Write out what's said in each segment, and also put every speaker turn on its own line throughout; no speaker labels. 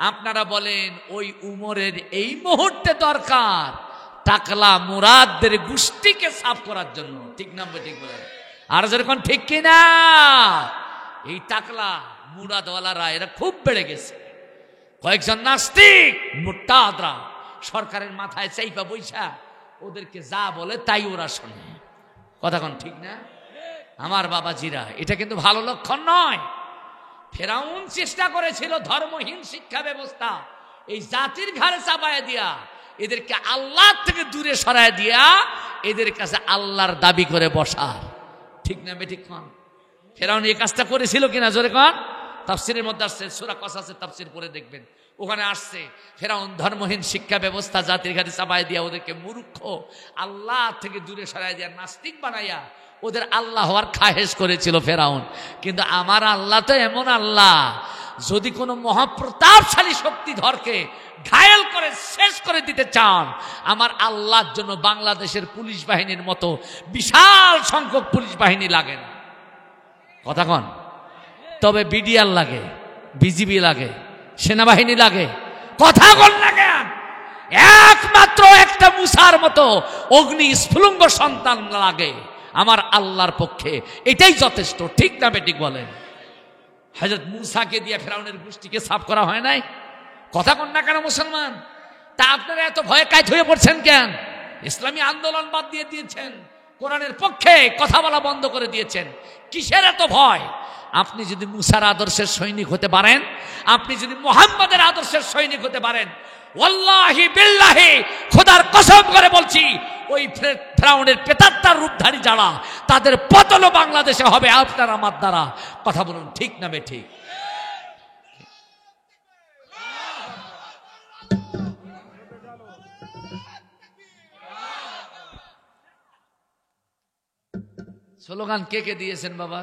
আপনারা বলেন ওই উমরের এই মুহূর্তে দরকার টাকলা মুরাদদের গোষ্ঠীকে সাফ করার জন্য, ঠিক না ঠিক বলেন? আর যেরকম ঠিক কিনা? এই টাকলা মুরাদওয়ালারা এরা খুব বেড়ে গেছে। কয়েকজন নাস্তিক মুরতাদরা সরকারের মাথায় চাইপা বইসা ওদেরকে যা বলে তাই ওরা শোনে। কথা কোন ঠিক না? আমার বাবাজিরা, এটা কিন্তু ভালো লক্ষণ নয়। ফেরাউন চেষ্টা করেছিল ধর্মহীন শিক্ষা ব্যবস্থা এই জাতির ঘাড়ে চাপায় দিয়া, এদেরকে আল্লাহ থেকে দূরে সরায় দিয়া এদের কাছে আল্লাহর দাবি করে বসার, ঠিক না বেঠিক কোন? ফেরাউন এই কাজটা করেছিল কিনা জোরে কোন? তাফসিরের মধ্যে আসছে, সূরা কসাসের তাফসির পড়ে দেখবেন, ওখানে আসছে ফেরাউন ধর্মহীন শিক্ষা ব্যবস্থা জাতির ঘাড়ে চাপায় দিয়া ওদেরকে মূর্খ, আল্লাহ থেকে দূরে সরায় দিয়া নাস্তিক বানাইয়া ওদের আল্লাহ হওয়ার খাহেশ করেছিল ফেরাউন। কিন্তু আমার আল্লাহ তো এমন আল্লাহ, যদি কোনো মহাপ্রতাপশালী শক্তিধরকে ঘায়েল করে শেষ করে দিতে চান, আমার আল্লাহর জন্য বাংলাদেশের পুলিশ বাহিনীর মতো বিশাল সংখ্যক পুলিশ বাহিনী লাগে না। কথা কন? তবে বিডিআর লাগে, বিজিবি লাগে, সেনাবাহিনী লাগে। কথা কন না কেন? একমাত্র একটা মুসার মতো অগ্নি স্ফুলিঙ্গ সন্তান লাগে আমার আল্লাহর পক্ষে, এটাই যথেষ্ট, ঠিক না বেঠিক বলেন? হযরত মুসাকে দিয়ে ফেরাউনের গোষ্ঠীকে সাফ করা হয় নাই? কথা কন না কেন মুসলমান? তা আপনারা এত ভয়ে কাইত হয়ে পড়ছেন কেন? ইসলামী আন্দোলন বাদ দিয়ে দিয়েছেন, কোরআনের পক্ষে কথা বলা বন্ধ করে দিয়েছেন, কিসের এত ভয়? আপনি যদি মুসার আদর্শের সৈনিক হতে পারেন, আপনি যদি মুহাম্মাদের আদর্শের সৈনিক হতে পারেন, ওয়াল্লাহি বিল্লাহি খোদার কসম করে বলছি, ওই ফেরাউনের প্রেতাত্মার রূপধারী যারা, তাদের পতনও বাংলাদেশে হবে আপনার আমার দ্বারা। কথা বলুন, ঠিক না বেঠিক? স্লোগান কে কে দিয়েছেন বাবা?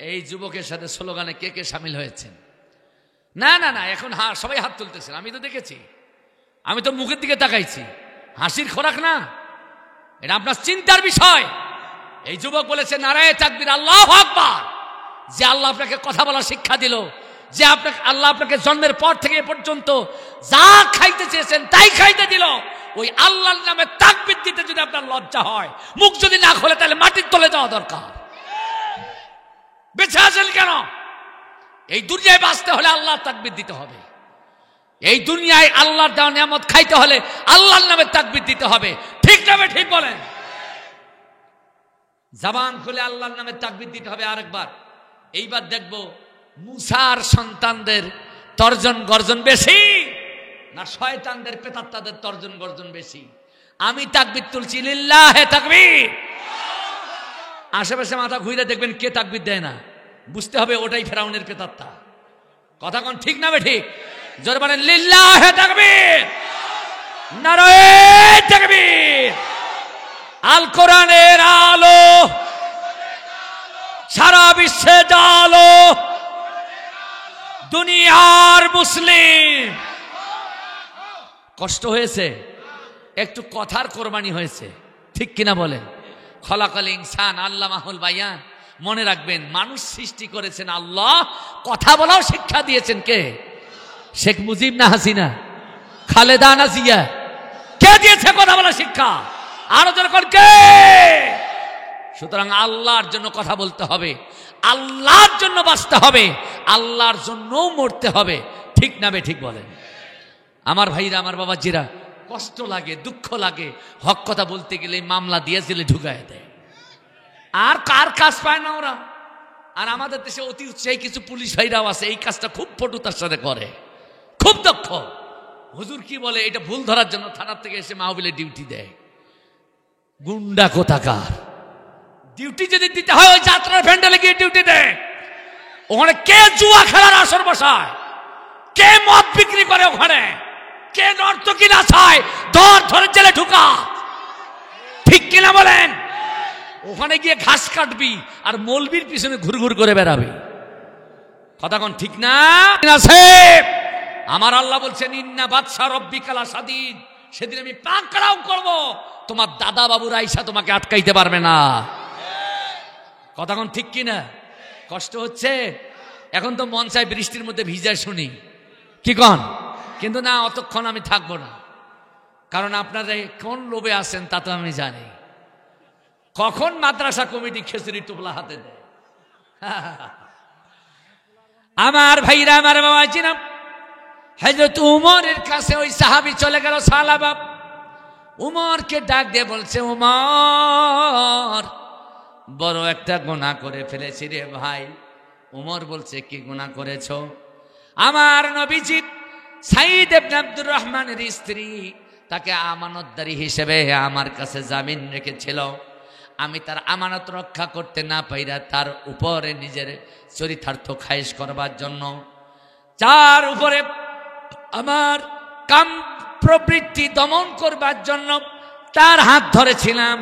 এই যুবকের সাথে স্লোগানে কে কে সামিল হয়েছেন? না না না, এখন সবাই হাত তুলতেছেন, আমি তো দেখেছি, আমি তো মুখের দিকে তাকাইছি। হাসির খোরাক না, এটা আপনার চিন্তার বিষয়। এই যুবক বলেছে নারায়ে তাকবীর, আল্লাহু আকবার। যে আল্লাহ আপনাকে কথা বলার শিক্ষা দিল, যে আল্লাহ আপনাকে জন্মের পর থেকে এ পর্যন্ত যা খাইতে চেয়েছেন তাই খাইতে দিল, ওই আল্লাহর নামে তাকবীর দিতে যদি আপনার লজ্জা হয়, মুখ যদি না খোলে, তাহলে মাটির তলে যাওয়া দরকার। বেঁচে আছেন কেন? এই দুনিয়ায় বাঁচতে হলে আল্লাহ তাকবীর দিতে হবে। এই দুনিয়ায় আল্লাহর দেওয়া নিয়ামত খাইতে হলে আল্লাহর নামে তাকবীর দিতে হবে, ঠিক না ঠিক বলেন? জবান খুলে আল্লাহর নামে তাকবীর দিতে হবে আরেকবার। এইবার দেখবো মুসার সন্তানদের তর্জন গর্জন বেশি না শয়তানদের প্রেতাত্মাদের তর্জন গর্জন বেশি? আমি তাকবীর তুলছি, লিল্লাহে তাকবীর। আশেপাশে মাথা ঘুরে দেখবেন কে তাকবীর দেয় না, বুঝতে হবে ওটাই ফেরাউনের প্রেতাত্মা। কথা কোন ঠিক না ঠিক? জোরে বলেন লিল্লাহে তাকবীর, নারায়ে তাকবীর। আল কোরআনের আলো সারা বিশ্বে জালো, দুনিয়ার মুসলিম। কষ্ট হয়েছে, একটু কথার কোরবানি হয়েছে, ঠিক কিনা বলেন? খলাকাল ইনসান আল্লামাহুল বায়ান। মনে রাখবেন, মানুষ সৃষ্টি করেছেন আল্লাহ, কথা বলাও শিক্ষা দিয়েছেন কে? শেখ মুজিব না হাসিনা? খালেদা না জিয়া? কে দিয়েছে কথা বলা শিক্ষা? আরো যখন কে? সুতরাং আল্লাহর জন্য কথা বলতে হবে, আল্লাহর জন্য বাঁচতে হবে, আল্লাহর জন্যও মরতে হবে, ঠিক না ঠিক বলেন? আমার ভাইরা, আমার বাবাজিরা, কষ্ট লাগে, দুঃখ লাগে, হক কথা বলতে গেলে মামলা দিয়ে জেলে ঢুকায় দেয়, আর কার কাজ পায় না ওরা। আর আমাদের দেশে অতি উৎসাহী কিছু পুলিশ ভাইরাও আছে, এই কাজটা খুব পটুতার সাথে করে, খুব দক্ষ। হুজুর কি বলে, এটা ভুল ধরার জন্য থানার থেকে এসে মাহফিলে ডিউটি দেয়। গুন্ডা কোথাকার! ডিউটি যদি দিতে হয় ওই যাত্রার প্যান্ডেলে গিয়ে ডিউটি দেয়। ওখানে কে জুয়া খেলার আসর বসায়, কে মদ বিক্রি করে, ওখানে কে নর্তকী নাচায়, ধরে জেলে ঢুকা, ঠিক কিনা বলেন? ওখানে গিয়ে ঘাস কাটবি আর মৌলবীর পিছনে ঘুরঘুর করে বেড়াবি। কথা কোন ঠিক না? আমার আল্লাহ বলছেন ইন্না বাদশা রব্বিকা লাশাদীদ, সেদিন আমি পাকড়াও করব, তোমার দাদা বাবুর আইসা তোমাকে আটকাইতে পারবে না। কথা কোন ঠিক কিনা? কষ্ট হচ্ছে? এখন তো মন চায় বৃষ্টির মধ্যে ভিজা শুনি, কি কন? কিন্তু না, অতক্ষণ আমি থাকবো না, কারণ আপনারা কোন লোভে আছেন তা তো আমি জানি। কখন মাদ্রাসা কমিটি খিচুড়ি টুপলা হাতে দেয়। আমার ভাইরা, আমার বাবা চিনাম, হযরত উমরের কাছে ওই সাহাবী চলে গেল সালাবা। উমরকে ডাক দিয়ে বলছে, উমর, বড় একটা গুনাহ করে ফেলেছি রে ভাই। উমর বলছে, কি গুনাহ করেছো? আমার নবীজি সাঈদ ইবনে আব্দুর রহমানের স্ত্রী, তাকে আমানতদারি হিসেবে আমার কাছে জামিন রেখেছিল। আমি তার আমানত রক্ষা করতে না পাইরা তার উপরে নিজের চরিতার্থ খায়েশ করবার জন্য, যার উপরে আমার কাম প্রবৃত্তি দমন করবার জন্য তার হাত ধরেছিলাম।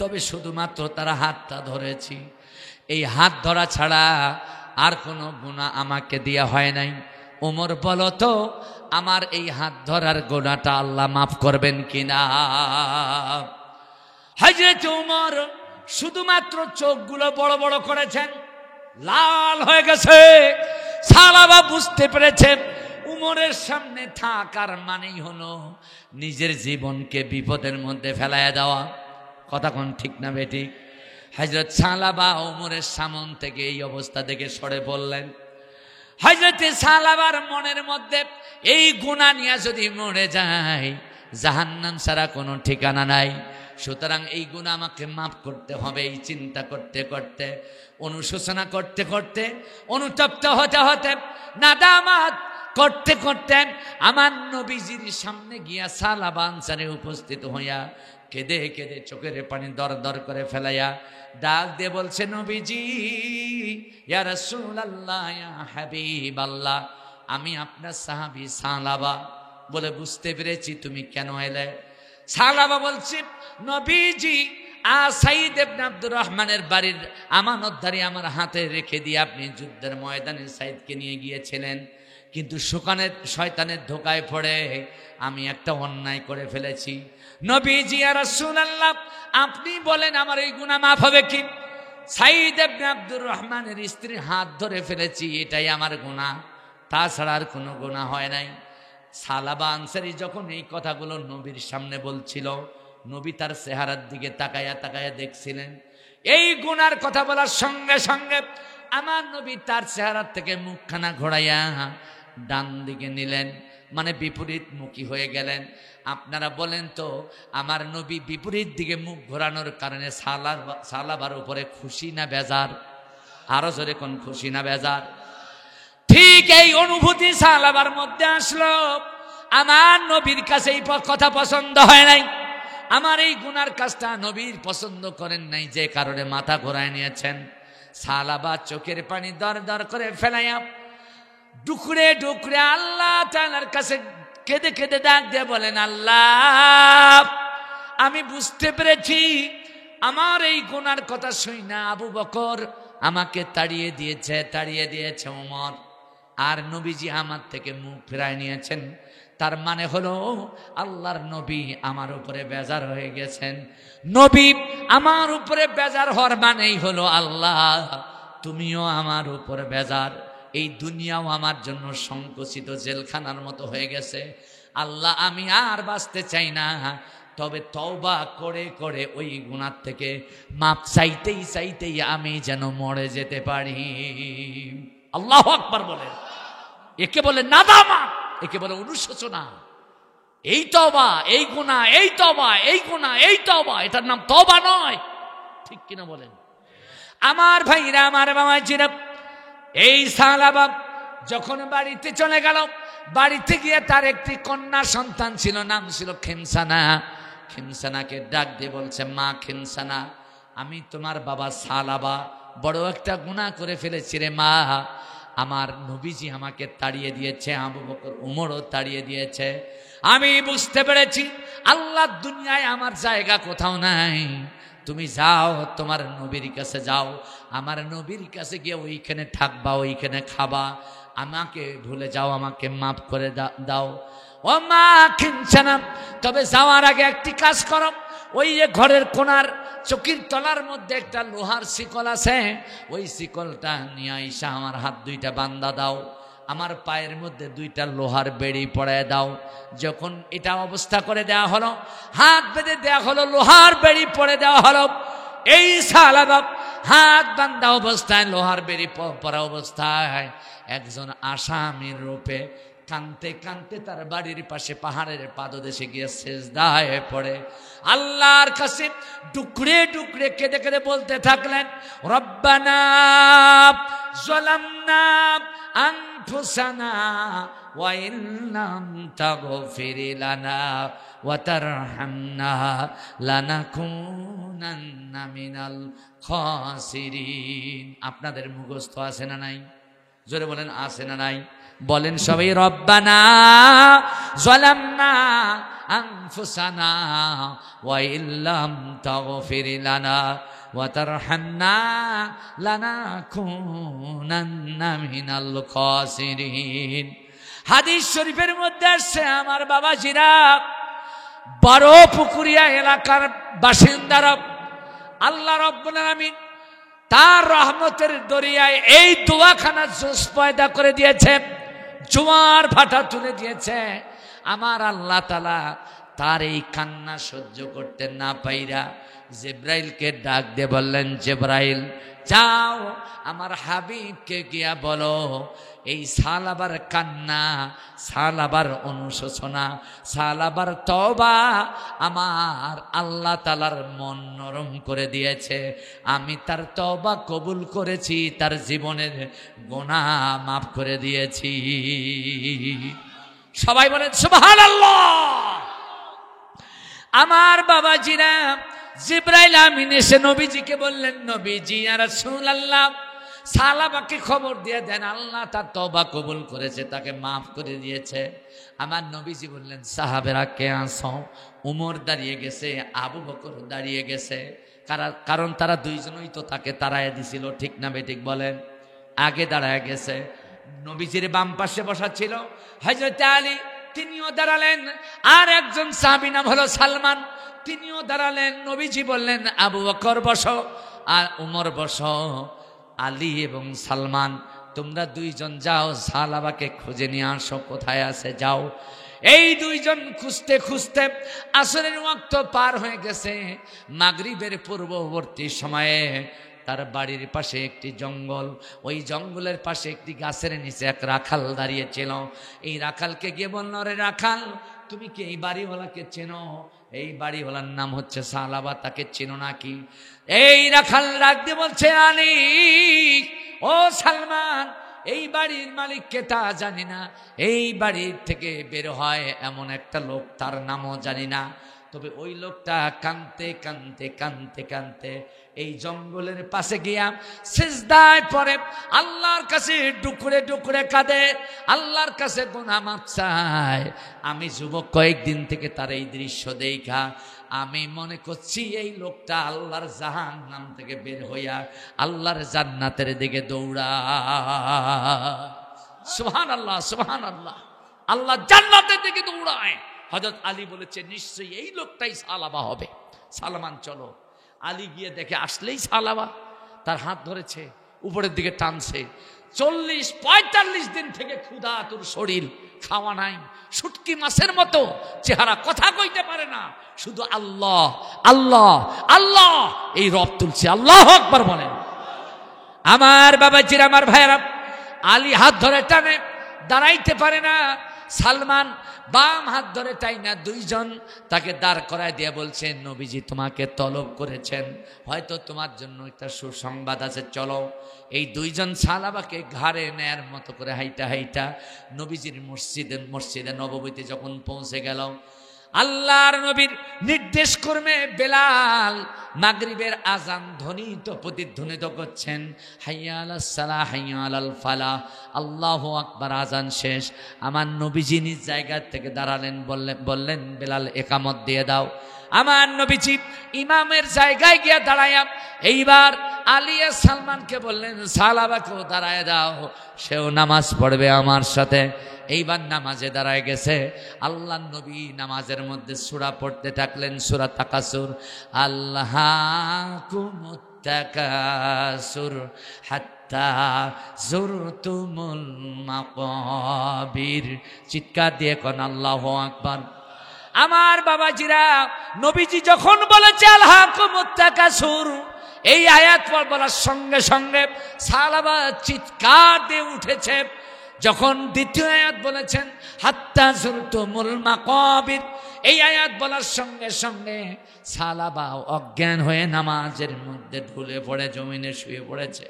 তবে শুধুমাত্র তার হাতটা ধরেছি, এই হাত ধরা ছাড়া আর কোনো গুনাহ আমাকে দেয়া হয় নাই। ওমর, বলো তো আমার এই হাত ধরার গুনাহটা আল্লাহ মাফ করবেন কিনা? হযরত ওমর শুধুমাত্র চোখগুলো বড় বড় করেছেন, লাল হয়ে গেছে। সালাবা বুঝতে পেরেছে উমরের সামনে থাকার মানেই হলো নিজের জীবনকে বিপদের মধ্যে ফেলাইয়া দেওয়া। কথা কোন ঠিক না বেটি? হযরত সালাবা উমরের সামন থেকে এই অবস্থা দেখে সরে বললেন। হযরত সালাবার মনের মধ্যে এই গুনাহ নিয়ে যদি মরে যায়, জাহান্নাম ছাড়া কোনো ঠিকানা নাই। সুতরাং এই গুনাহ আমাকে মাফ করতে হবে। এই চিন্তা করতে করতে, অনুশোচনা করতে করতে, অনুতপ্ত হতে হতে, নাদামাত করতে করতে আমার নবীজির সামনে গিয়া সালাবা আনসারী উপস্থিত হইয়া কেঁদে কেঁদে চোখের পানি দর দর করে ফেলাইয়া ডাক দিয়ে বলছে, নবীজি, ইয়া রাসূলুল্লাহ, ইয়া হাবিবাল্লাহ, আমি আপনার সাহাবী সালাবা। বলে, বুঝতে পেরেছি তুমি কেন এলে। সালাবা বলছে, নবীজি, সাঈদ ইবনে আব্দুর রহমানের বাড়ির আমানতদারি আমার হাতে রেখে দিয়ে আপনি যুদ্ধের ময়দানে সাঈদকে নিয়ে গিয়েছিলেন, কিন্তু শয়তানের ধোকায় পড়ে আমি একটা অন্যায় করে ফেলেছি। নবীজি, ইয়া রাসূলুল্লাহ, আপনি বলেন আমার এই গুনাহ মাফ হবে কি? সাঈদ ইবনে আব্দুর রহমানের স্ত্রীর হাত ধরে ফেলেছি, এটাই আমার গুনাহ, তাছাড়া আর কোনো গুনাহ হয় নাই। সালাবা আনসারী যখন এই কথাগুলো নবীর সামনে বলছিল, নবী তার চেহারার দিকে তাকায়া তাকায়া দেখছিলেন। এই গুনার কথা বলার সঙ্গে সঙ্গে আমার নবী তার চেহারার থেকে মুখখানা ঘোরাইয়া ডান দিকে নিলেন, মানে বিপরীত মুখী হয়ে গেলেন। আপনারা বলেন তো, আমার নবী বিপরীত দিকে মুখ ঘোরানোর কারণে সালাবার উপরে খুশি না বেজার? আরো জোরে কোন, খুশি না বেজার? ঠিক এই অনুভূতি সালাবার মধ্যে আসলো। আমার নবীর কাছে এই কথা পছন্দ হয় নাই, আমার এই গুনার কাজটা নবীর পছন্দ করেন নাই, যে কারণে মাথা ঘোরায় নিয়েছেন। সালাবা চোখের পানি দর দর করে ফেলাইয়া ডুকরে ডুকরে আল্লাহ তাআলার কাছে কেঁদে কেঁদে ডাক দিয়ে বলেন, আল্লাহ, আমি বুঝতে পেরেছি আমার এই গুনার কথা শুই না আবু বকর আমাকে তাড়িয়ে দিয়েছে ওমর, আর নবীজি আমার থেকে মুখ ফেরায় নিয়েছেন। তার মানে হলো আল্লাহর নবী আমার উপরে বেজার হয়ে গেছেন। নবী আমার উপরে বেজার হওয়ার মানেই হলো আল্লাহ তুমিও আমার উপরে বেজার। এই দুনিয়াও আমার জন্য সংকুচিত জেলখানার মতো হয়ে গেছে। আল্লাহ, আমি আর বাঁচতে চাই না, তবে তওবা করে করে ওই গুনাহ থেকে মাপ চাইতেই চাইতেই আমি যেন মরে যেতে পারি। আল্লাহু আকবার বলে, একে বলে নাদামা, একে বলে অনুশোচনা। এই তওবা, এই গুনাহ, এই তওবা, এই গুনাহ, এই তওবা, এটার নাম তওবা নয়। ঠিক কিনা বলেন? আমার ভাইরা, আমার বাবাজিরা, এই সালাবা যখন বাড়িতে চলে গেল, বাড়িতে গিয়ে তার একটি কন্যা সন্তান ছিল, নাম ছিল খিমসানা। খিমসানাকে ডাক দিয়ে বলছে, মা খিমসানা, আমি তোমার বাবা সালাবা বড় একটা গুনাহ করে ফেলেছি রে মা। আমার নবীজি আমাকে তাড়িয়ে দিয়েছে, আবু বকর উমরও তাড়িয়ে দিয়েছে। আমি বুঝতে পেরেছি আল্লাহর দুনিয়ায় আমার জায়গা কোথাও নাই। তুমি যাও, তোমার নবীর কাছে যাও, আমার নবীর কাছে গিয়ে ওইখানে থাকবা, ওইখানে খাবা, আমাকে ভুলে যাও, আমাকে মাফ করে দাও। ও মা খিমসানা, তবে যাওয়ার আগে একটি কাজ করো, ওই যে ঘরের কোণার চকির তলার মধ্যে একটা লোহার শিকল আছে, ওই শিকলটা নিয়ে আইসা আমার হাত দুইটা বান্ধা দাও। আমার পায়ের মধ্যে দুইটা লোহার বেড়ি পড়ায় দাও। যখন এটা অবস্থা করে দেওয়া হলো, হাত বেঁধে দেওয়া হলো, লোহার বেড়ি পড়ে দেওয়া হলো। এই সাহাবা হাত বান্ধা অবস্থায়, লোহার বেড়ি পরা অবস্থায় একজন আসামির রূপে কানতে কানতে তার বাড়ির পাশে পাহাড়ের পাদদেশে গিয়ে সিজদায় পড়ে আল্লাহর কাছে টুকরে টুকরে কেঁদে কেঁদে বলতে থাকলেন, রব্বানা যালামনা আনফুসানা ওয়া ইল্লাম তাগফির লানা ওয়া তারহামনা লানাকুনান্না মিনাল খাসিরিন। আপনাদের মুখস্থ আছে না নাই? জোরে বলেন আছে না নাই? বলেন সবাই, রব্বানা যালামনা আনফুসানা ওয়া ইল্লাম তাগফির লানা ওয়া তারহামনা লানাকুনান্না মিনাল খাসিরিন। হাদিস শরীফের মধ্যে আসছে, আমার বাবাজিরা, 12 পুকুরিয়া এলাকার বাসিন্দারা আল্লাহ রাব্বুল আলামিন তার রহমতের দরিয়ায় এই দোয়াখানা জোশ পয়দা করে দিয়েছে, জোয়ার ভাটা তুলে দিয়েছে। আমার আল্লাহ তাআলা তার এই কান্না সহ্য করতে না পাইরা জিবরাইলকে ডাক দিয়ে বললেন, জিবরাইল যাও আমার হাবিবকে গিয়া বলো, এই সালাবার কান্না, সালাবার অনুশোচনা, সালাবার তওবা আমার আল্লাহ তাআলার মন নরম করে দিয়েছে। আমি তার তওবা কবুল করেছি, তার জীবনের গুনাহ মাফ করে দিয়েছি। সবাই বলেন সুবহানাল্লাহ। আমার বাবাজিরা, জিবরাইল আমিন এসে নবীজিকে বললেন, নবীজি ইয়া রাসূলুল্লাহ, সালাবাকে খবর দিয়ে দেন আল্লাহ তার তওবা কবুল করেছে, তাকে মাফ করে দিয়েছে। আমার নবীজি বললেন, সাহাবেরা কে আসো? উমর দাঁড়িয়ে গেছে, আবু বকর দাঁড়িয়ে গেছে, কারণ তারা দুইজনই তো তাকে তাড়ায় দিছিল, ঠিক না বেঠিক বলেন? আগে দাঁড়ায় গেছে। নবীজির বাম পাশে বসা ছিল হযরত আলী, তিনিও দাঁড়ালেন। আর একজন সাহাবী নাম হলো সালমান, তিনিও দাঁড়ালেন। নবীজি বললেন, আবু বকর বসো আর উমর বসো। আলী এবং সালমান, তোমরা দুইজন যাও সালাবাকে খুঁজে নিয়ে আসো, কোথায় আছে যাও। এই দুইজন খুঁজতে খুঁজতে আসরের ওয়াক্ত পার হয়ে গেছে। মাগরিবের পূর্ববর্তী সময়ে তার বাড়ির পাশে একটি জঙ্গল, ওই জঙ্গলের পাশে একটি গাছের নিচে এক রাখাল দাঁড়িয়েছিল। এই রাখালকে গিয়ে বলল, রে রাখাল, তুমি কি এই বাড়িওয়ালাকে চেনো? এই বাড়িওয়ালার নাম হচ্ছে সালাবা, তাকে চেনো নাকি? এই রাখাল ডাক দিয়ে বলছে, আলী ও সালমান, এই বাড়ির মালিককে তা জানি না, এই বাড়ির থেকে বের হয় এমন একটা লোক, তার নামও জানি না। তবে ওই লোকটা কাঁদতে কাঁদতে কাঁদতে কাঁদতে এই জঙ্গলের পাশে গিয়া সিজদায় পড়ে আল্লাহর কাছে ডুকরে ডুকরে কাঁদে, আল্লাহর কাছে গুনাহ মাফ চায়। আমি যুবক, কয়েকদিন থেকে তার এই দৃশ্য দেখা আমি মনে করছি এই লোকটা আল্লাহর জাহান্নাম থেকে বের হইয়া আল্লাহর জান্নাতের দিকে দৌড়া। সুবহানাল্লাহ, সুবহানাল্লাহ। আল্লাহ জান্নাতের দিকে দৌড়ায়। হযরত আলী বলেছে, নিশ্চয়ই এই লোকটাই সালাবা হবে। সালমান চলো। আলী গিয়ে দেখে আসলেই সালাবা, তার হাত ধরেছে, উপরের দিকে টানছে। 40-45 দিন থেকে ক্ষুধা, তোর শরীর খাওয়া নাই, শুটকি মাছের মতো চেহারা, কথা কইতে পারে না, শুধু আল্লাহ আল্লাহ আল্লাহ এই রব তুলছে। আল্লাহু আকবার বলেন। আমার বাবাজিরা, আমার ভাইয়েরা, আলী হাত ধরে টানে, দাঁড়াইতে পারে না। সালমান বাম হাত ধরে তাই না, দুইজন তাকে দাঁড় করায় দিয়ে বলছেন, নবীজি তোমাকে তলব করেছেন, হয়তো তোমার জন্য একটা সুসংবাদ আছে, চলো। এই দুইজন সাহাবাকে ঘাড়ে নেয়ার মতো করে হাইটা হাইটা নবীজির মসজিদে নববীতে যখন পৌঁছে গেল, আল্লাহর নবীর নির্দেশ ক্রমে বেলাল মাগরিবের আজান ধ্বনিত প্রতিধ্বনিত করছেন, হাইয়া আলাস সালাহ হাইয়া আলাল ফালাহ, আল্লাহু আকবার। আজান শেষ, আমার নবীজি নিজ জায়গা থেকে দাঁড়ালেন, বললেন বেলাল একামত দিয়ে দাও। আমার নবীজি ইমামের জায়গায় গিয়ে দাঁড়ায়া এইবার আলী আর সালমানকে বললেন, সালাবাকেও দাঁড়ায় দাও, সেও নামাজ পড়বে আমার সাথে। এইবার নামাজে দাঁড়ায় গেছে। আল্লাহ নবী নামাজের মধ্যে সূরা পড়তে থাকলেন, সূরা তাকাসুর। আল্লাহুকুমুত তাকাসুর হাত্তা জুরতুমুল মাকাবির। চিৎকার দিয়ে কোন আল্লাহু আকবার। আমার বাবাজিরা, নবীজি যখন বলেছে আলহাকুমুত তাকাসুর, এই আয়াত বলার সঙ্গে সঙ্গে সাহাবা চিৎকার দিয়ে উঠেছে। যখন দ্বিতীয় আয়াত বলেছেন হাত্তা জুরতুমুল মাকাবির, এই আয়াত বলার সঙ্গে সঙ্গে সাহাবা অজ্ঞান হয়ে নামাজের মধ্যে ঢুলে পড়ে জমিনে শুয়ে পড়েছে।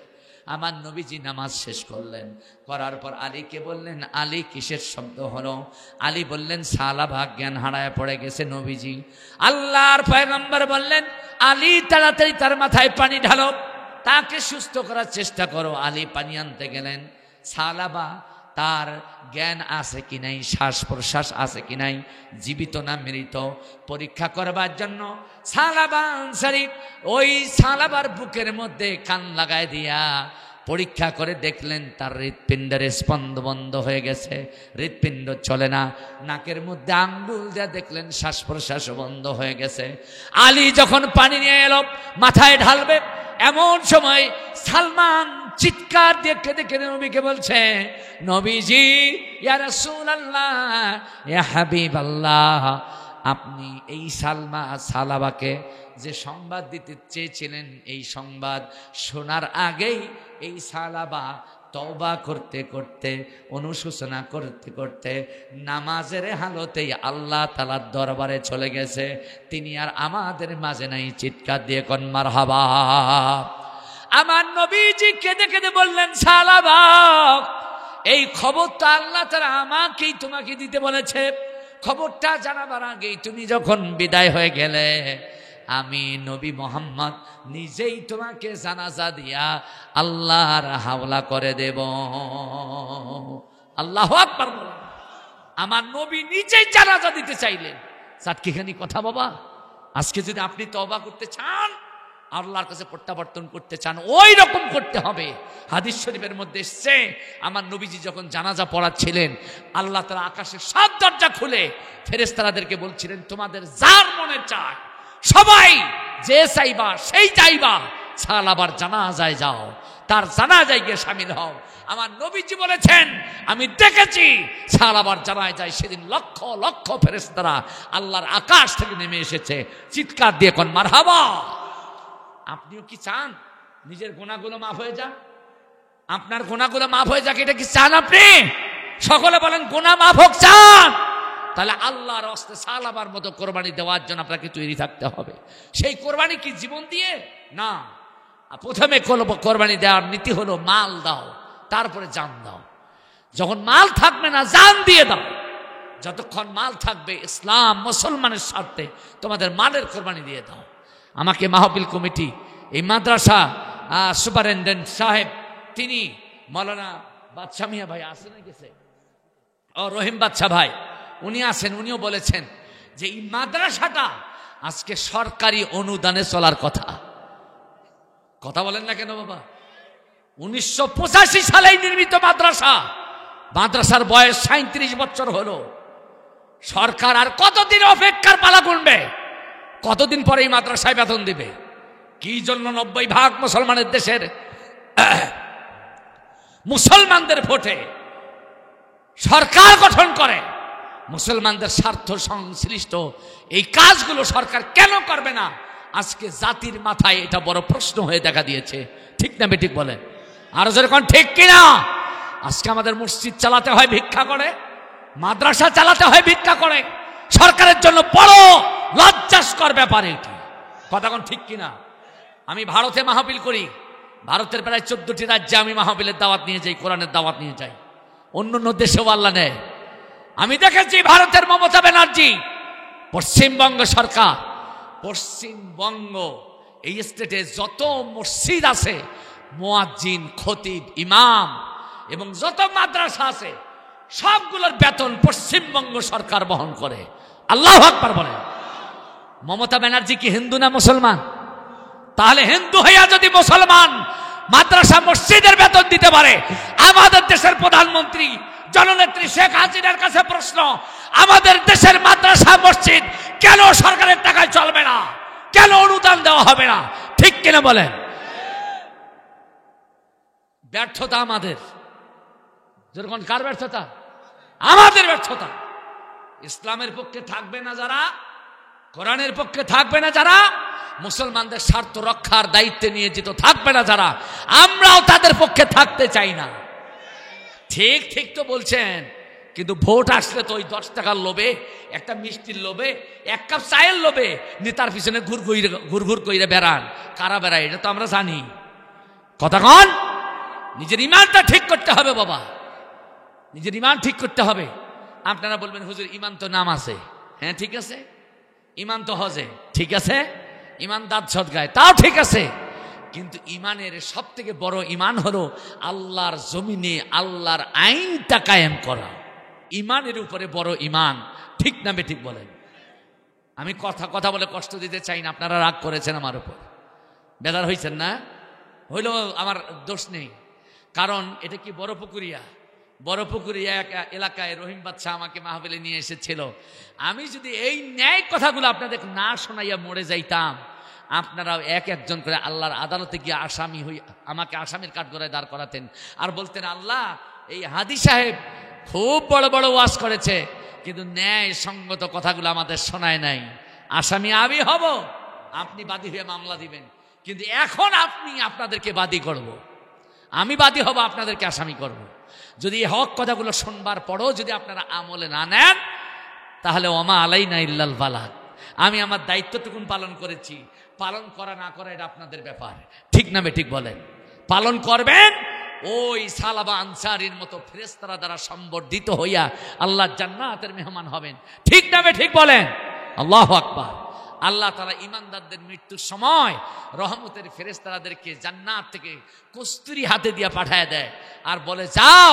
আমার নবীজি নামাজ শেষ করলেন, করার পর আলীকে বললেন, আলী কিসের শব্দ হলো? আলী বললেন, সাহাবা জ্ঞান হারায় পড়ে গেছে নবীজি। আল্লাহর পয়গম্বর বললেন, আলী তাড়াতাড়ি তার মাথায় পানি ঢালো, তাকে সুস্থ করার চেষ্টা করো। আলী পানি আনতে গেলেন। সাহাবা তার জ্ঞান আছে কি নাই, শ্বাস প্রশ্বাস আছে কি নাই, জীবিত না মৃত, পরীক্ষা করবার জন্য সাহাবা আনসারী ওই সাহাবার বুকের মধ্যে কান লাগায় দিয়া পরীক্ষা করে দেখলেন তার হৃৎপিণ্ডের স্পন্দ বন্ধ হয়ে গেছে, হৃৎপিণ্ড চলে না। নাকের মধ্যে আঙ্গুল দিয়ে দেখলেন শ্বাস প্রশ্বাস বন্ধ হয়ে গেছে। আলী যখন পানি নিয়ে এলো মাথায় ঢালবে, এমন সময় সালমান চিৎকার দিয়ে কেঁদে কেঁদে নবীকে বলছে, নবীজি ইয়া রাসূলুল্লাহ ইয়া হাবিবাল্লাহ, আপনি এই সালাবাকে যে সংবাদ দিতে চেয়েছিলেন, এই সংবাদ শোনার আগেই এই সালাবা তওবা করতে করতে, অনুশোচনা করতে করতে নামাজের হালতেই আল্লাহ তাআলার দরবারে চলে গেছে। তিনি আর আমাদের মাঝে নাই। চিৎকার দিয়ে কোন মারহাবা। আমার নবীজি কেঁদে কেঁদে বললেন, সাহাবা এই খবরটা আল্লাহ তাআলা আমাকেই তোমাকে দিতে বলেছে। খবরটা জানাবার আগেই তুমি যখন বিদায় হয়ে গেলে, আমি নবী মোহাম্মদ নিজেই তোমাকে জানাজা দিয়া আল্লাহর হাওলা করে দেব। আল্লাহু আকবার। আমার নবী নিজেই জানাজা দিতে চাইলেন। চাটকিখানি কথা বাবা, আজকে যদি আপনি তওবা করতে চান, আল্লাহর কাছে প্রত্যাবর্তন করতে চান, ওই রকম করতে হবে। হাদিস শরীফের মধ্যে এসছে, আমার নবীজি যখন জানাজা পড়াচ্ছিলেন, আল্লাহ তাআলা আকাশের 7 দরজা খুলে ফেরেশতাদেরকে বলছিলেন, তোমাদের যার মনে চায় সবাই যে চাইবা সেই চাইবা, সাহাবার জানাজায় যাও, তার জানাজায় গিয়ে শামিল হও। আমার নবীজি বলেছেন, আমি দেখেছি সাহাবার জানাজায় সেদিন লক্ষ লক্ষ ফেরেশতারা আল্লাহর আকাশ থেকে নেমে এসেছে। চিৎকার দিয়ে কোন মারহাবা। আপনিও কি চান নিজের গুনাহগুলো মাফ হয়ে যাক? আপনার গুনাহগুলো মাফ হয়ে যাক, এটা কি চান আপনি? সকলে বলেন গুনাহ মাফ হোক চান? তাহলে আল্লাহর রাস্তায় সাহাবার মতো কোরবানি দেওয়ার জন্য আপনাকে তৈরি থাকতে হবে। সেই কোরবানি কি জীবন দিয়ে না, প্রথমে কোরবানি দেওয়ার নীতি হলো মাল দাও, তারপরে জান দাও। যখন মাল থাকবে না, জান দিয়ে দাও। যতক্ষণ মাল থাকবে, ইসলাম মুসলমানের স্বার্থে তোমাদের মালের কোরবানি দিয়ে দাও। আমাকে মাহফিল কমিটি, এই মাদ্রাসা সুপারিনটেন্ডেন্ট সাহেব, তিনি মৌলানা বাদশা মিয়া ভাই আসেন গেছে, ও রহিম বাদশা ভাই উনি আছেন, উনিও বলেছেন যে এই মাদ্রাসাটা আজকে সরকারি অনুদানে চলার কথা। কথা বলেন না কেন বাবা? 1985 সালেই নির্মিত মাদ্রাসা, মাদ্রাসার বয়স 37 বছর হলো। সরকার আর কতদিন অপেক্ষার পালা গুনবে? কতদিন পরে এই মাদ্রাসায় বেতন দিবে? কি জন্য 90% মুসলমানের দেশের মুসলমানদের ভোটে সরকার গঠন করে, মুসলমানদের স্বার্থ সংশ্লিষ্ট এই কাজগুলো সরকার কেন করবে না? আজকে জাতির মাথায় এটা বড় প্রশ্ন হয়ে দেখা দিয়েছে। ঠিক না বেঠিক বলেন? আর যেরকম ঠিক কিনা? আজকে আমাদের মসজিদ চালাতে হয় ভিক্ষা করে, মাদ্রাসা চালাতে হয় ভিক্ষা করে। সরকারের জন্য বড় লজ্জাস্কর ব্যাপার এটি। কথা কোন ঠিক কিনা? আমি ভারতে মাহফিল করি, ভারতের প্রায় 14টি রাজ্যে আমি মাহফিলের দাওয়াত নিয়ে যাই, কোরআনের দাওয়াত নিয়ে যাই। অন্য অন্য দেশেও আল্লাহ নেয়। আমি দেখেছি ভারতের মমতা ব্যানার্জি, পশ্চিমবঙ্গ সরকার, পশ্চিমবঙ্গ এই স্টেটে যত মসজিদ আছে, মুয়াজ্জিন, খতিব, ইমাম এবং যত মাদ্রাসা আছে, সবগুলোর বেতন পশ্চিমবঙ্গ সরকার বহন করে। আল্লাহু আকবার বলেন। মমতা ব্যানার্জি কি হিন্দু না মুসলমান? তাহলে হিন্দু হইয়া যদি মুসলমান মাদ্রাসা মসজিদের বেতন দিতে পারে, আমাদের দেশের প্রধানমন্ত্রী জননেত্রী শেখ হাসিনার কাছে প্রশ্ন, আমাদের দেশের মাদ্রাসা মসজিদ কেন সরকারের টাকায় চলবে না? কেন অনুদান দেওয়া হবে না? ঠিক কিনা বলেন? ব্যর্থতা আমাদের। যেরকম কার ব্যর্থতা? আমাদের ব্যর্থতা। ইসলামের পক্ষে থাকবে না যারা, কোরআনের পক্ষে থাকবে না যারা, মুসলমানদের স্বার্থ রক্ষার দায়িত্বে নিয়োজিত থাকবে না যারা, আমরাও তাদের পক্ষে থাকতে চাই না। ঠিক ঠিক তো বলছেন, কিন্তু ভোট আসলে তো ওই 10 টাকার লোভে, একটা মিষ্টির লোভে, এক কাপ চায়ের লোভে নেতার পিছনে ঘুর কইরে বেড়ান। কারা বেড়ায় এটা তো আমরা জানি। কথা কন, নিজের ইমানটা ঠিক করতে হবে বাবা, নিজের ইমান ঠিক করতে হবে। আপনারা বলবেন হুজুর ইমান তো নাম আছে। হ্যাঁ ঠিক আছে, ইমান তো হজে, ঠিক আছে, ইমান দাঁত সদগায়, তাও ঠিক আছে, কিন্তু ইমানের সব থেকে বড় ইমান হলো আল্লাহর জমিনে আল্লাহর আইনটা কায়েম করা। ইমানের উপরে বড় ইমান। ঠিক না বেঠিক বলেন? আমি কথা বলে কষ্ট দিতে চাই না, আপনারা রাগ করেছেন আমার উপর, বেজার হয়েছেন না? হইলেও আমার দোষ নেই, কারণ এটা কি বড় পুকুরিয়া এলাকায় রহিম বাদশাহ আমাকে মাহফিলে নিয়ে এসেছিল। আমি যদি এই ন্যায় কথাগুলো আপনাদের না শোনাইয়া মরে যাইতাম, আপনারাও একজন করে আল্লাহর আদালতে গিয়ে আসামি হই আমাকে আসামির কাঠগড়ায় দাঁড় করাতেন আর বলতেন, আল্লাহ এই হাদি সাহেব খুব বড় বড় ওয়াজ করেছে, কিন্তু ন্যায় সঙ্গত কথাগুলো আমাদের শোনায় নাই। আসামি আমি হব, আপনি বাদী হয়ে মামলা দিবেন, কিন্তু এখন আপনাদেরকে বাদী করব, আমি বাদী হব, আপনাদেরকে আসামি করব। যদি হক কথাগুলো শুনবার পরও যদি আপনারা আমলে না নেন, তাহলে ওমা আলাইনা ইল্লাল বালাগ। আমি আমার দায়িত্বটুকুন পালন করেছি, পালন করা না করা এটা আপনাদের ব্যাপার। ঠিক না ঠিক বলেন? পালন করবেন, ওই সালাবা আনসারীর মতো ফেরেশতারা দ্বারা সম্বর্ধিত হইয়া আল্লাহর জান্নাতের মেহমান হবেন। ঠিক না ঠিক বলেন? আল্লাহু আকবার। আল্লাহ তাআলা ঈমানদারদের মৃত্যুর সময় রহমতের ফেরেশতাদেরকে জান্নাত থেকে কস্তুরি হাতে দিয়া পাঠায় দেয় আর বলে, যাও,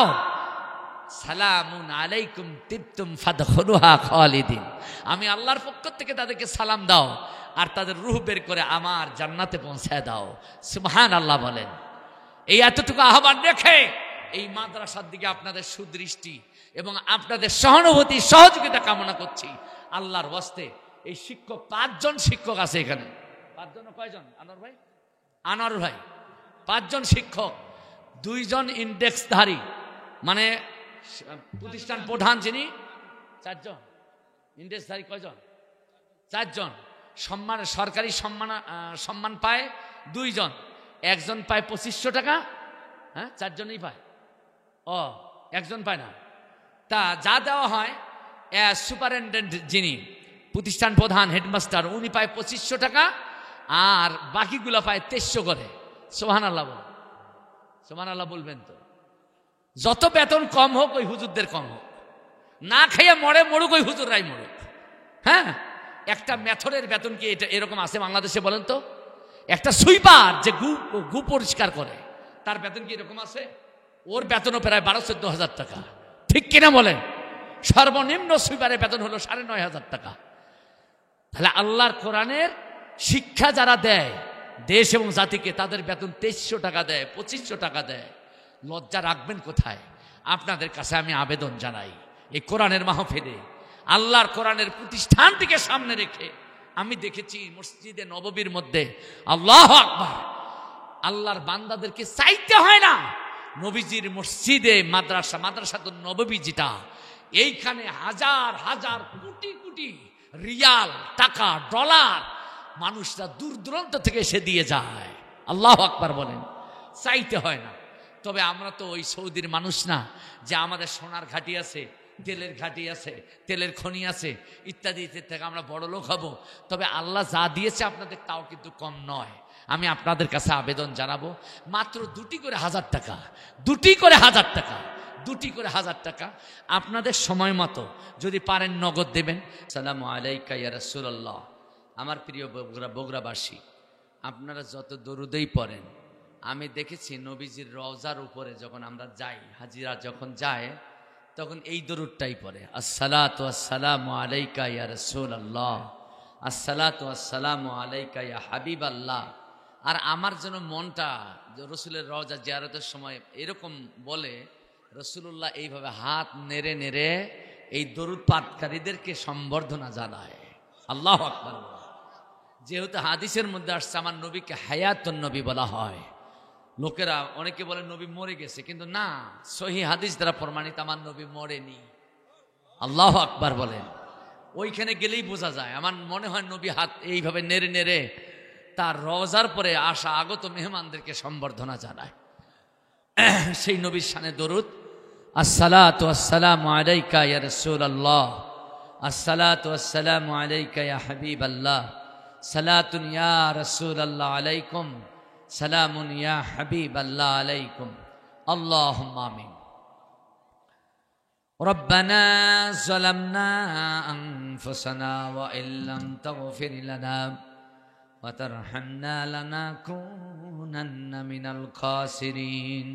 সালামুন আলাইকুম তিবতুম ফাদখুলুহা খালিদিন। আমি আল্লাহর পক্ষ থেকে তাদেরকে সালাম দাও আর তাদের রূহ বের করে আমার জান্নাতে পৌঁছায় দাও। সুবহানাল্লাহ বলেন। এই এতটুকু আহ্বান রেখে এই মাদ্রাসার দিকে আপনাদের সুদৃষ্টি এবং আপনাদের সহানুভূতি সহযোগিতা কামনা করছি আল্লাহর ওয়াস্তে। এই শিক্ষক 5 জন শিক্ষক আছে এখানে। 5 জন? কয়জন? আনোয়ার ভাই 5 জন শিক্ষক, 2 জন ইন্ডেক্সধারী, মানে প্রতিষ্ঠান প্রধান যিনি, 4 জন। ইন্ডেক্সধারী কয়জন? 4 জন। সরকারি সম্মান পায় 2 জন, একজন পায় 2500 টাকা। হ্যাঁ, 4 জনই পায়। একজন পায় না। তা যা দেওয়া হয়, সুপারিনটেন্ডেন্ট যিনি প্রতিষ্ঠান প্রধান, হেডমাস্টার, উনি পায় 2500 টাকা, আর বাকিগুলো পায় 2300 করে। সুবহানাল্লাহ বল, সুবহানাল্লাহ বলবেন তো। যত বেতন কম হোক ওই হুজুরদের কম হোক, না খেয়ে মরুক ওই হুজুররাই মরুক। হ্যাঁ, একটা মেথরের বেতন কি এটা এরকম আছে বাংলাদেশে বলেন তো? একটা সুইপার যে গু পরিষ্কার করে, তার বেতন কি এরকম আছে? ওর বেতনও প্রায় 12-14 হাজার টাকা। ঠিক কিনা বলেন? সর্বনিম্ন সুইপারের বেতন হলো 9,500 টাকা। তাহলে আল্লাহর কোরআনের শিক্ষা যারা দেয় দেশ এবং জাতিকে, তাদের বেতন 2300 টাকা দেয়, 2500 টাকা দেয়। লজ্জা রাখবেন কোথায়? আপনাদের কাছে আমি আবেদন জানাই, এই কোরআনের মাহফিলে আল্লাহর কোরআনের প্রতিষ্ঠানটিকে সামনে রেখে আমি দেখেছি মসজিদে নববীর মধ্যে, আল্লাহু আকবার, আল্লাহর বান্দাদেরকে চাইতে হয় না। নবীজির মসজিদে মাদ্রাসাতুন নববী যেটা, এইখানে হাজার হাজার কোটি কোটি রিয়াল, টাকা, ডলার মানুষরা দূর দূরান্ত থেকে এসে দিয়ে যায়। আল্লাহু আকবার বলেন। চাইতে হয় না। তবে আমরা তো ওই সৌদির মানুষ না যে আমাদের সোনার ঘাঁটি আছে, তেলের ঘাঁটি আছে, তেলের খনি আছে ইত্যাদি থেকে আমরা বড় লোক হব। তবে আল্লাহ যা দিয়েছে আপনাদের তাও কিন্তু কম নয়। আমি আপনাদের কাছে আবেদন জানাবো, মাত্র 2টি করে 1000 টাকা, 2টি করে 1000 টাকা, 2টি করে 1000 টাকা আপনাদের সময় মতো যদি পারেন নগদ দেবেন। আসসালামু আলাইকা ইয়া রাসূলুল্লাহ। আমার প্রিয় বগুড়াবাসী, আপনারা যত দরুদই পড়েন, আমি দেখেছি নবীজির রওজার উপরে যখন আমরা যাই, হাজিরা যখন যায়, তখন এই দরুদটাই পড়ে, আসসালাতু আসসালামু আলাইকা ইয়া রাসূলুল্লাহ, আসসালাতু আসসালামু আলাইকা ইয়া হাবিবাল্লাহ। আর আমার যেন মনটা রসুলের রওজা জিয়ারতের সময় এরকম বলে, রসুল্লাহ এইভাবে হাত নেড়ে নেড়ে এই দরুদ পাঠকারীদেরকে সম্বর্ধনা জানায়। আল্লাহু আকবার। যেহেতু হাদিসের মধ্যে আসছে আমার নবীকে হায়াতুন নবী বলা হয়, লোকেরা অনেকে বলে নবী মরে গেছে, কিন্তু না, সহিহ হাদিস দ্বারা প্রমাণিত আমার নবী মরেনি। আল্লাহু আকবার বলেন। ওইখানে গেলেই বোঝা যায়। আমার মনে হয় নবী হাত এইভাবে নেড়ে নেড়ে তার রওজার পরে আসা আগত মেহমানদেরকে সম্বর্ধনা জানায়। সেই নবীর শানে দরুদ, আসসালাতু আসসালামু আলাইকা ইয়া রাসূলুল্লাহ, আসসালাতু আসসালামু আলাইকা ইয়া হাবিবাল্লাহ, সালাতুন ইয়া রাসূলুল্লাহ আলাইকুম, সালামুন ইয়া হাবিবাল্লাহ আলাইকুম, আল্লাহুম্মা আমিন। ربنا ظلمنا أنفسنا وإن لم تغفر لنا وترحمنا لنكونن من الخاسرين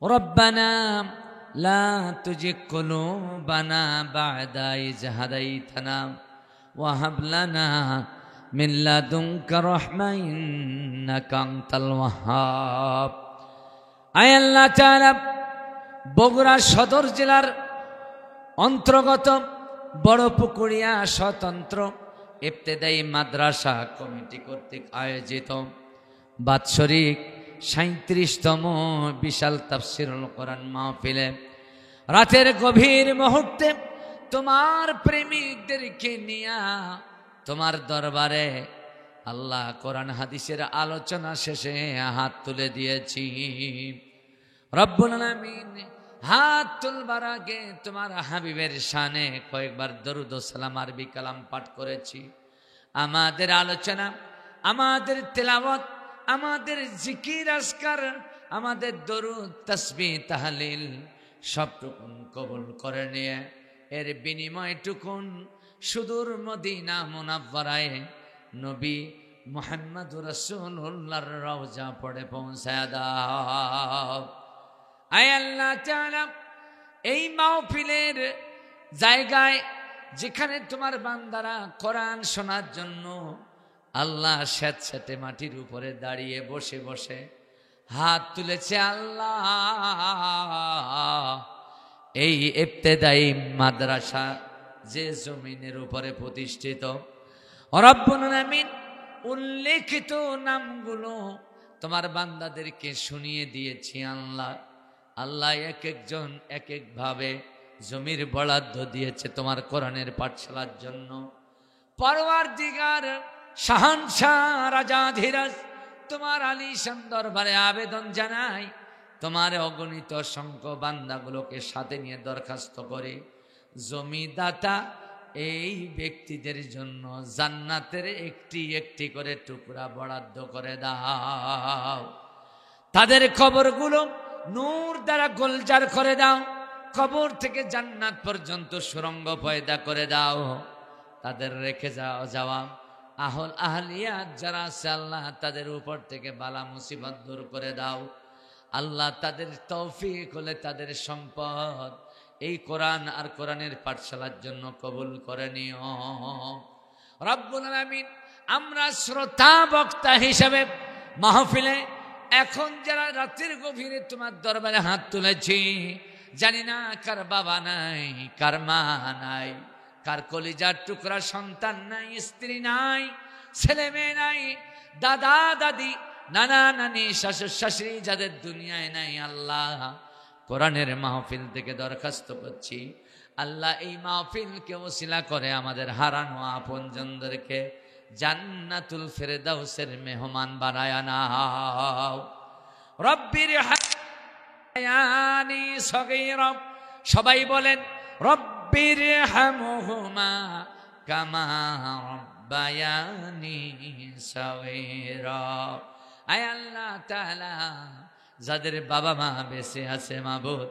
ربنا لا تزغ قلوبنا بعد إذ هديتنا وهب لنا من لدنك رحمة إنك أنت الوهاب। আয় আল্লাহ তাআলা, বগুড়া সদর জেলার অন্তর্গত বড়পুকুরিয়া স্বতন্ত্র ইবতেদায়ী মাদ্রাসা কমিটি কর্তৃক আয়োজিত বাৎসরিক 37তম বিশাল তাফসীরুল কোরআন মাহফিলে রাতের গভীর মুহূর্তে তোমার প্রেমিকদেরকে নিয়ে তোমার দরবারে আল্লাহ কোরআন হাদিসের আলোচনা শেষে হাত তুলে দিয়েছি। রব্বুল আলামিন, হাত তুলবার আগে তোমার হাবিবের শানে কয়েকবার দরুদ ও সালাম আরবি কালাম পাঠ করেছি। আমাদের আলোচনা, আমাদের তেলাওয়াত, আমাদের জিকির আজকার, আমাদের দরুদ তাসবিহ তাহলিল সবটুকুন কবুল করে নিয়ে এর বিনিময়টুকুন সুদূর মদিনা মুনাওয়ারায় নবী মুহাম্মদুর রাসূলুল্লাহর রওজা পড়ে পৌঁছায় দাও। আয় আল্লাহ তাআলা, এই মাহফিলের জায়গায় যেখানে তোমার বান্দারা কোরআন শোনার জন্য আল্লাহ স্যাঁতস্যাঁতে মাটির উপরে দাঁড়িয়ে বসে বসে হাত তুলেছে, আল্লাহ এই ইবতেদায়ী মাদ্রাসা যে জমিনের উপরে প্রতিষ্ঠিত, রব্বুল আলামিন উল্লেখিত নামগুলো তোমার বান্দাদেরকে শুনিয়ে দিয়েছি। আল্লাহ এক একজন এক এক ভাবে জমির বরাদ্দ দিয়েছে তোমার কোরআনের পাঠশালার জন্য। পরওয়ারদিগার শাহানশাহ রাজাধিরাজ তোমার আলিশান দরবারে আবেদন জানাই, তোমার অগণিত অসংখ্য বান্দাগুলোকে সাথে নিয়ে দরখাস্ত করে জমিদাতা এই ব্যক্তিদের জন্য জান্নাতের একটি একটি করে টুকরা বরাদ্দ করে দাও। তাদের কবরগুলো নূর দ্বারা গোলজার করে দাও, কবর থেকে জান্নাত পর্যন্ত সুরঙ্গ পয়দা করে দাও। তাদের রেখে যাওয়া আহলিয়াত যারা আছে আল্লাহ তাদের উপর থেকে বালা মুসিবত দূর করে দাও। আল্লাহ তাদের তৌফিক হলে তাদের সম্পদ এই কোরআন আর কোরআনের পাঠশালার জন্য কবুল করে নিও। রব্বুল আলামিন, আমরা শ্রোতা বক্তা হিসেবে মাহফিলে এখন যারা রাতের গভীরে তোমার দরবারে হাত তুলেছি, জানি না কার বাবা নাই, কার মা নাই, কার কলিজার টুকরা সন্তান নাই, স্ত্রী নাই, ছেলে মেয়ে নাই, দাদা দাদি, নানা নানি, শাশুড় শাশুড়ি যাদের দুনিয়ায় নাই, আল্লাহ কোরআনের মাহফিল থেকে দরখাস্ত করছি, আল্লাহ এই মাহফিলকে ওসিলা করে আমাদের হারানো আপনজনদেরকে জান্নাতুল ফেরদাউসের মেহমান বানায়া নাও। রব্বির হায়ানি সগীরা, সবাই বলেন রব্বির হামহুমা কামা রব্বায়ানি সগীরা। আয় আল্লাহ তাআলা, যাদের বাবা মা বেঁচে আছে মাবুদ,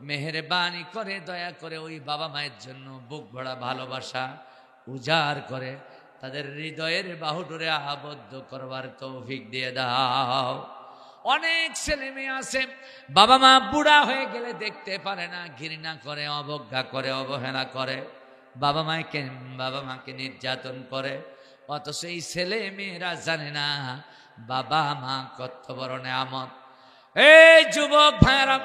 মেহেরবানি করে দয়া করে ওই বাবা মায়ের জন্য বুক ভরা ভালোবাসা উজাড় করে তাদের হৃদয়ের বাহুডোরে আবদ্ধ করবার তৌফিক দিয়ে দাও। অনেক ছেলে মেয়ে আছে বাবা মা বুড়া হয়ে গেলে দেখতে পারে না, ঘৃণা করে, অবজ্ঞা করে, অবহেলা করে, বাবা মাকে নির্যাতন করে, অথচ এই ছেলে মেয়েরা জানে না বাবা মা কত বড় নেয়ামত। এই যুবক ভাইরা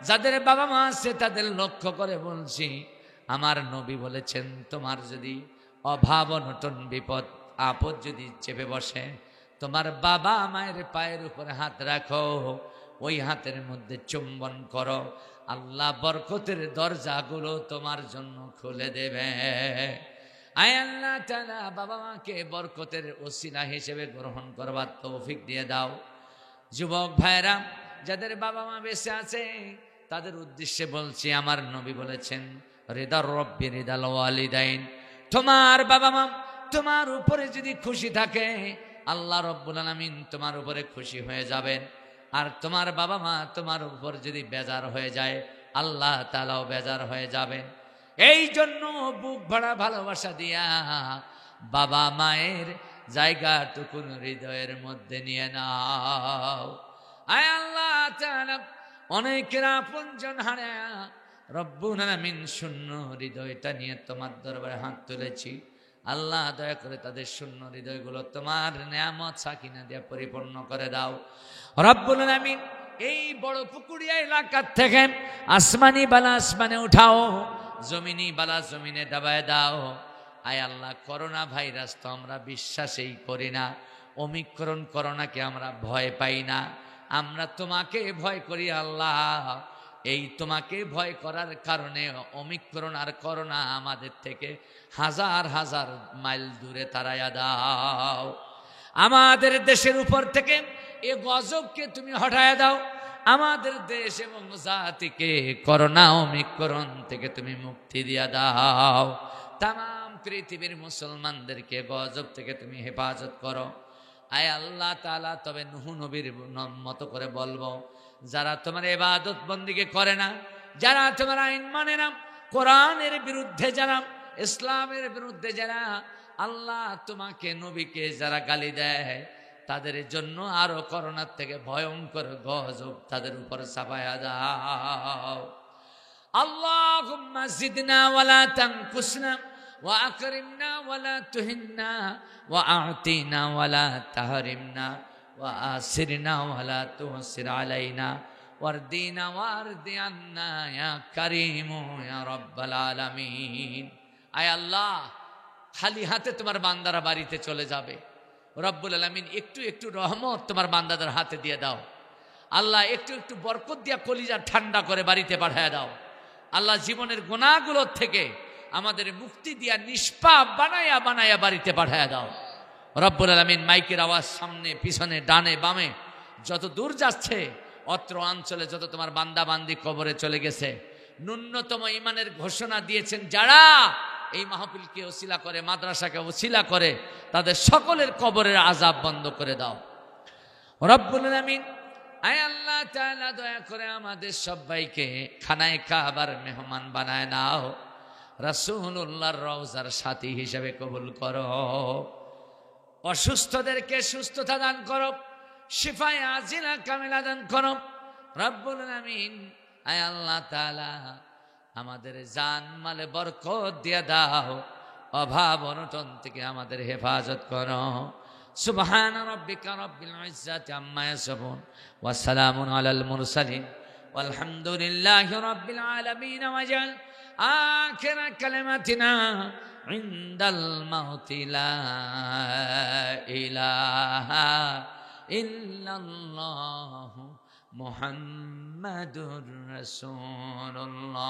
যাদের বাবা মা আছে তাদের লক্ষ্য করে বলছি, আমার নবী বলেছেন তোমার যদি অভাব অনটন বিপদ আপদ যদি চেপে বসে, তোমার বাবা মায়ের পায়ের উপরে হাত রাখো, ওই হাতের মধ্যে চুম্বন করো, আল্লাহ বরকতের দরজাগুলো তোমার জন্য খুলে দেবে। আয় আল্লাহ তাআলা বাবা মাকে বরকতের ওসিলা হিসেবে গ্রহণ করবার তৌফিক দিয়ে দাও। যুবক ভাইরা যাদের বাবা মা বেঁচে আছে তাদের উদ্দেশ্যে বলছি, আমার নবী বলেছেন রিদার রব্বি রিদাল ওয়ালিদাইন, তোমার বাবা মা তোমার উপরে যদি খুশি থাকে আল্লাহ রব্বুল আলামিন তোমার উপরে খুশি হয়ে যাবেন, আর তোমার বাবা মা তোমার উপর যদি বেজার হয়ে যায় আল্লাহ তাআলাও বেজার হয়ে যাবেন। এই জন্য বুক ভরা ভালোবাসা দিয়া বাবা মায়ের জায়গাটুকুন হৃদয়ের মধ্যে নিয়ে নাও। আয় আল্লাহ তাআলা অনেকের আপনজন হারায়া রব্বুল আলামিন শূন্য হৃদয়টা নিয়ে তোমার দরবারে হাত তুলেছি, আল্লাহ দয়া করে তাদের শূন্য হৃদয়গুলো তোমার নেয়ামত সাকিনা দিয়ে পরিপূর্ণ করে দাও। রব্বুল আলামিন এই বড় পুকুরিয়া এলাকা থেকে আসমানি বালা আসমানে উঠাও, জমিনি বালা জমিনে দাবায় দাও। আয় আল্লাহ করোনা ভাইরাস তো আমরা বিশ্বাসই করি না, ওমিক্রন করোনাকে আমরা ভয় পাই না, আমরা তোমাকে ভয় করি আল্লাহ। এই তোমাকে ভয় করার কারণে ওমিক্রন আর করোনা আমাদের থেকে হাজার হাজার মাইল দূরে তাড়াইয়া দাও। আমাদের দেশের উপর থেকে এ গজবকে তুমি হটায়া দাও, আমাদের দেশ এবং জাতিকে করোনা ওমিক্রন থেকে তুমি মুক্তি দিয়া দাও। তাম পৃথিবীর মুসলমানদেরকে গজব থেকে তুমি হেফাজত করো। আয় আল্লাহ তাআলা তবে নূহ নবীর মতো করে বলবো, যারা তোমার ইবাদত বন্দেগী করে না, যারা তোমার আইন মানে না, কোরআনের বিরুদ্ধে যারা, ইসলামের বিরুদ্ধে যারা, আল্লাহ তোমাকে নবীকে যারা গালি দেয় তাদের জন্য আরো করোনার থেকে ভয়ঙ্কর গজব তাদের উপর চাপায়া দাও। আল্লাহুম্মা জিদনা ওয়ালা তানকুসনা ওয়া আকরিমনা ওয়ালা তুহিন্না ওয়া আ'তিনা ওয়ালা তাহরিমনা ওয়া আসিরনা ওয়ালা তুসির আলাইনা ওয়ারদিনা ওয়ারদি আন্না ইয়া কারীম ইয়া রাব্বাল আলামিন। আয় আল্লাহ, খালি হাতে তোমার বান্দারা বাড়িতে চলে যাবে, রব্বুল আলামিন একটু একটু রহমত তোমার বান্দাদের হাতে দিয়ে দাও। আল্লাহ একটু একটু বরকত দিয়া কলিজা ঠান্ডা করে বাড়িতে পাঠায় দাও। আল্লাহ জীবনের গুনাহগুলোর থেকে আমাদের মুক্তি দিয়া নিষ্পাপ বানায়া বানায়া বাড়িতে পাঠায় দাও। রব্বুল আলামিন মাইকের আওয়াজ সামনে পিছনে ডানে বামে যত দূর যাচ্ছে, অত্র অঞ্চলে যত তোমার বান্দা বান্দি কবরে চলে গেছে, ন্যূনতম ঈমানের ঘোষণা দিয়েছেন যারা, এই মাহফিলকে ওসিলা করে, মাদ্রাসাকে ওসিলা করে, তাদের সকলের কবরের আযাব বন্ধ করে দাও। রব্বুল আলামিন আয় আল্লাহ তাআলা দয়া করে আমাদের সবাইকে খানায়ে কাবার মেহমান বানায় নাও, রাসূলুল্লাহর রওজার সাথী হিসেবে কবুল করো। অসুস্থদেরকে সুস্থতা দান করো, শিফায়ে আজিলা কামিলা দান করো। রব্বুল আলামিন আয় আল্লাহ তাআলা আমাদের জান মালে বরকত দিয়ে দাও, অভাব অনটন থেকে আমাদের হেফাজত করো। সুবহান রাব্বিকা রাব্বিল ইজ্জাতি আম্মা ইয়াসিফুন ওয়া সালামুন আলাল মুরসালিন ওয়ালহামদুলিল্লাহি রাব্বিল আলামিন। ওয়াজআল আখিরা কালিমাতিনা ইনদাল মাউতি লা ইলাহা ইল্লাল্লাহু মুহাম্মাদুর রাসূলুল্লাহ।